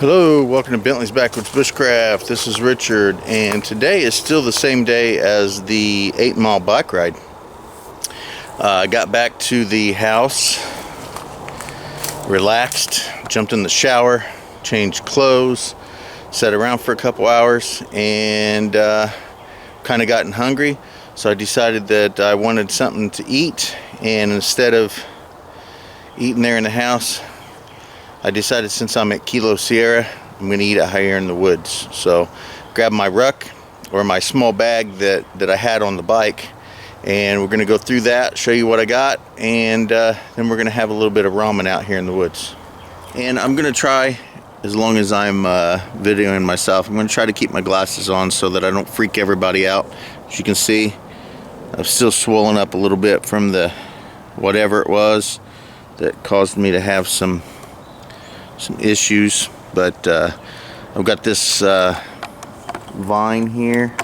Hello, welcome to Bentley's Backwoods Bushcraft. This is Richard, and today is still the same day as the 8-mile bike ride. I got back to the house, relaxed, jumped in the shower, changed clothes, sat around for a couple hours, and kind of gotten hungry. So I decided that I wanted something to eat, and instead of eating there in the house, I decided since I'm at Kilo Sierra, I'm going to eat out here in the woods. So grab my ruck or my small bag that I had on the bike, and we're going to go through that, show you what I got, and then we're going to have a little bit of ramen out here in the woods. And I'm going to try, as long as I'm videoing myself, I'm going to try to keep my glasses on so that I don't freak everybody out. As you can see, I'm still swollen up a little bit from the whatever it was that caused me to have some issues, but I've got this vine here,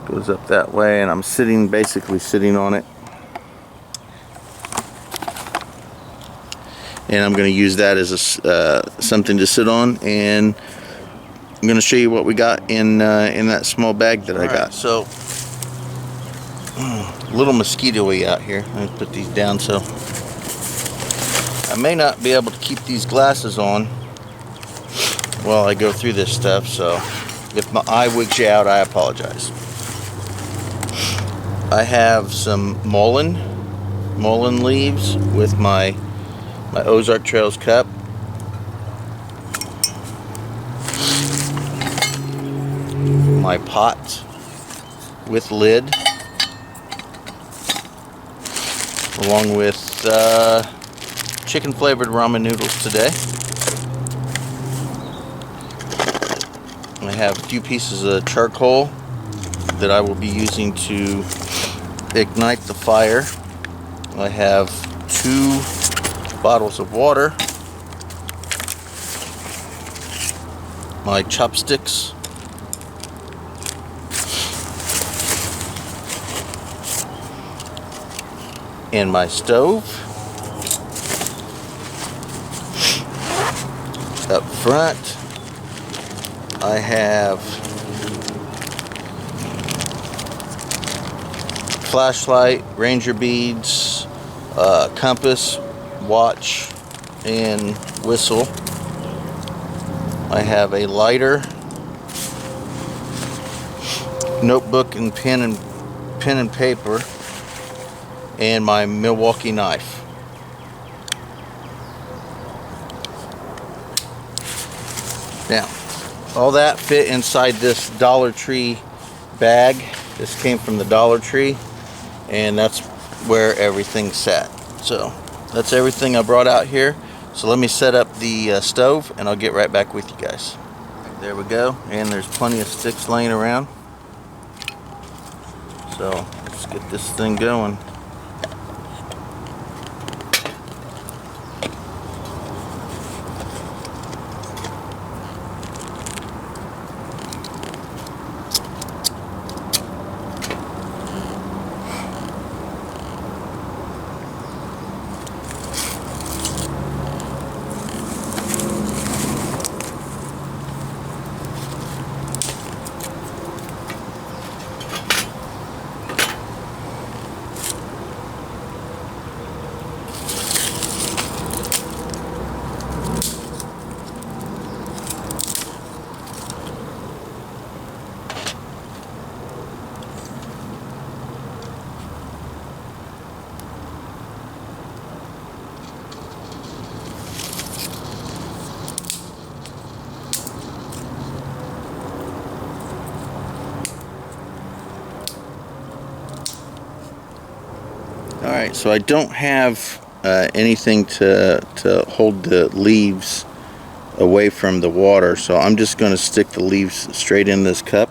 goes up that way, and I'm basically sitting on it, and I'm going to use that as something to sit on, and I'm going to show you what we got in that small bag that I got. So a little mosquito-y out here. Let me put these down so I may not be able to keep these glasses on while I go through this stuff, so if my eye wigs you out, I apologize. I have some mullen leaves with my Ozark Trails cup. My pot with lid, along with chicken flavored ramen noodles today. I have a few pieces of charcoal that I will be using to ignite the fire. I have 2 bottles of water, my chopsticks, and my stove. Up front, I have flashlight, ranger beads, compass, watch, and whistle. I have a lighter, notebook and pen and paper, and my Milwaukee knife. Now, all that fit inside this Dollar Tree bag. This came from the Dollar Tree, and that's where everything sat. So that's everything I brought out here. So let me set up the stove, and I'll get right back with you guys. There we go, and there's plenty of sticks laying around. So let's get this thing going. Alright, so I don't have anything to hold the leaves away from the water, so I'm just going to stick the leaves straight in this cup,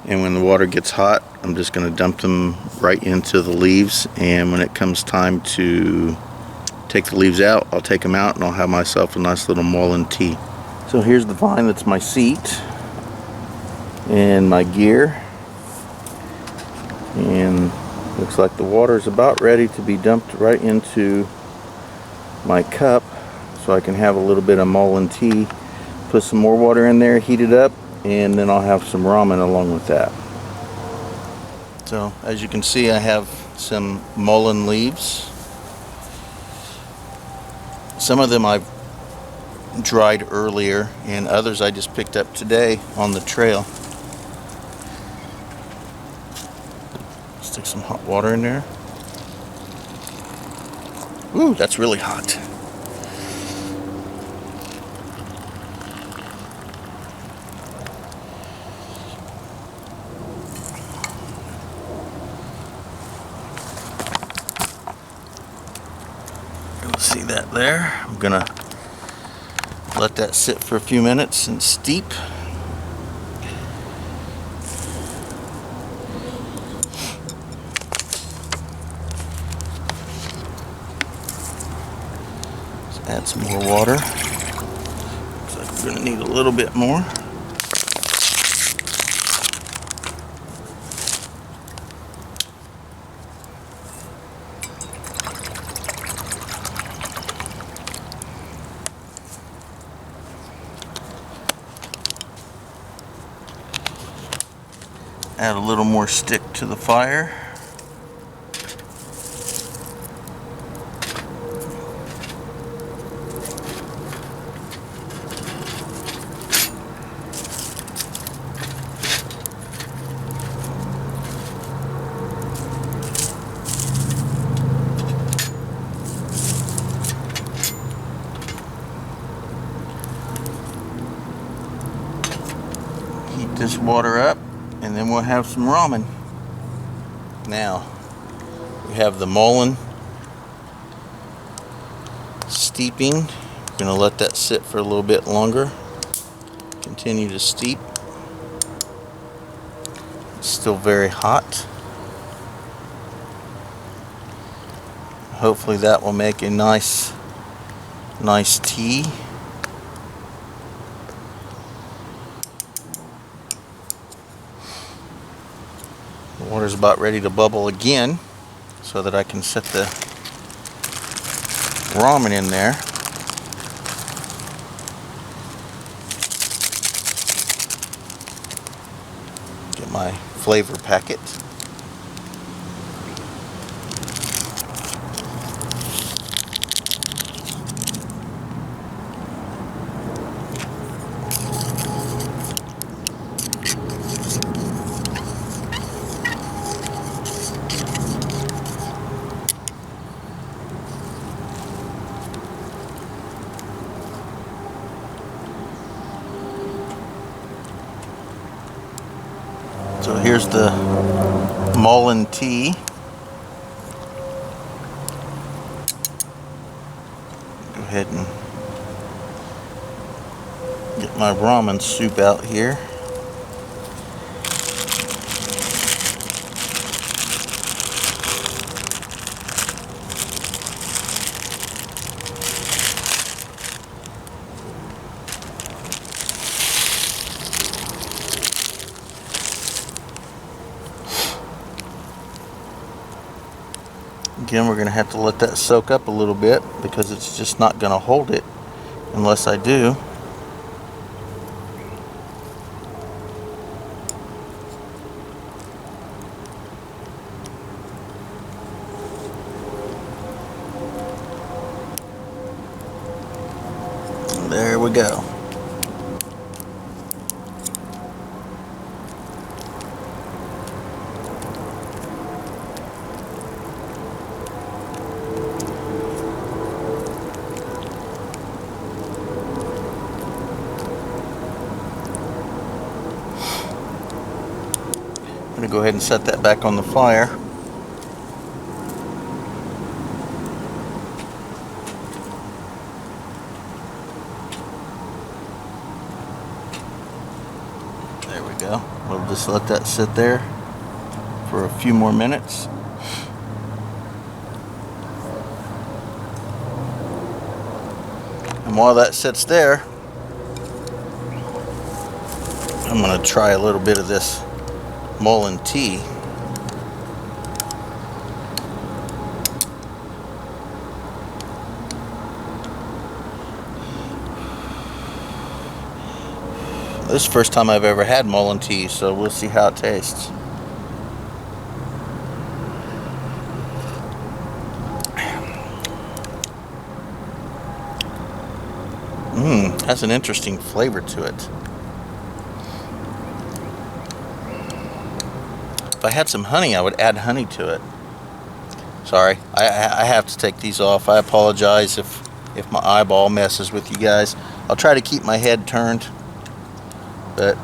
and when the water gets hot, I'm just going to dump them right into the leaves, and when it comes time to take the leaves out, I'll take them out and I'll have myself a nice little Mullen Tea. So here's the vine that's my seat and my gear, and looks like the water is about ready to be dumped right into my cup. so I can have a little bit of Mullen tea. Put some more water in there, heat it up, and then I'll have some ramen along with that. So as you can see, I have some mullein leaves. Some of them I've dried earlier, and others I just picked up today on the trail. Stick some hot water in there. Ooh, that's really hot. You'll see that there. I'm gonna let that sit for a few minutes and steep. Let's add some more water. Looks like we're gonna need a little bit more. Add a little more stick to the fire. Heat this water up, and then we'll have some ramen. Now, we have the mullein steeping. We're going to let that sit for a little bit longer. Continue to steep. It's still very hot. Hopefully that will make a nice tea. The water's about ready to bubble again, so that I can set the ramen in there. Get my flavor packet. So here's the Mullen Tea. Go ahead and get my ramen soup out here. Again, we're going to have to let that soak up a little bit because it's just not going to hold it unless I do. And there we go. I'm going to go ahead and set that back on the fire. There we go. We'll just let that sit there for a few more minutes. And while that sits there, I'm going to try a little bit of this Mullen tea. This is the first time I've ever had Mullen Tea, so we'll see how it tastes. Has an interesting flavor to it. If I had some honey, I would add honey to it. Sorry, I have to take these off. I apologize if my eyeball messes with you guys. I'll try to keep my head turned, but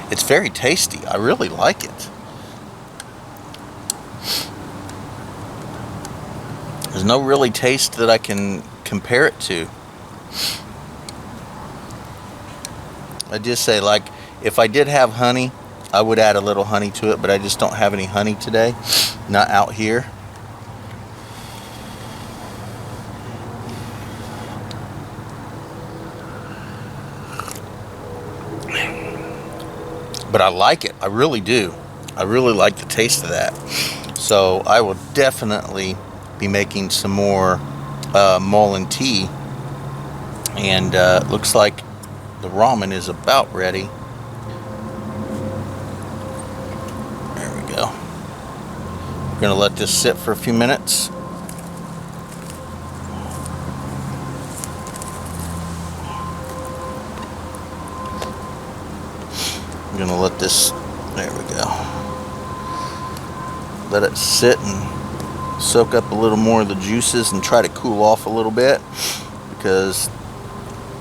it's very tasty. I really like it. There's no really taste that I can compare it to. I just say, like, if I did have honey, I would add a little honey to it, but I just don't have any honey today. Not out here. But I like it. I really do. I really like the taste of that. So I will definitely be making some more Mullen Tea. And looks like the ramen is about ready. There we go. We're going to let this sit for a few minutes. I'm going to let this, there we go. Let it sit and soak up a little more of the juices and try to cool off a little bit, because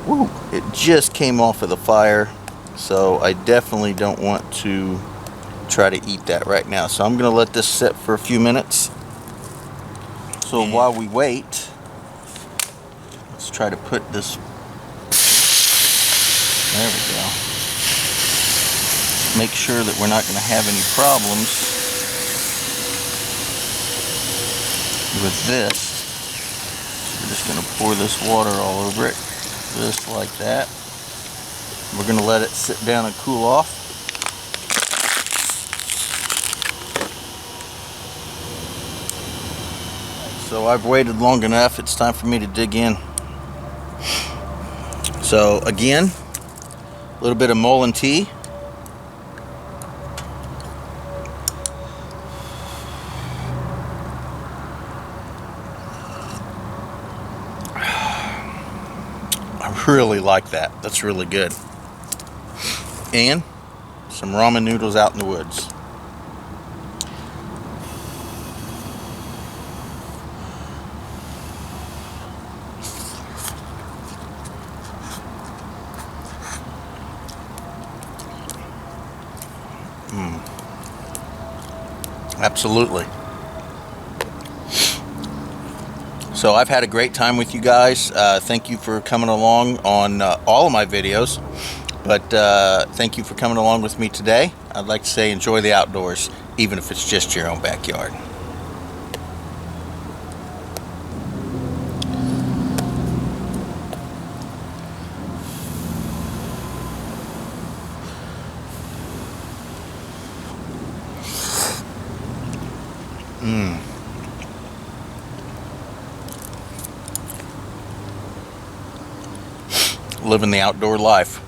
woo, it just came off of the fire, so I definitely don't want to try to eat that right now. So I'm going to let this sit for a few minutes. So while we wait, let's try to put this, there we go. Make sure that we're not going to have any problems with this. So we're just going to pour this water all over it, just like that. We're going to let it sit down and cool off. So I've waited long enough, it's time for me to dig in. So again, a little bit of Mullen Tea. I really like that. That's really good. And some ramen noodles out in the woods. Absolutely. So I've had a great time with you guys. Thank you for coming along on all of my videos. But thank you for coming along with me today. I'd like to say enjoy the outdoors, even if it's just your own backyard. Living the outdoor life.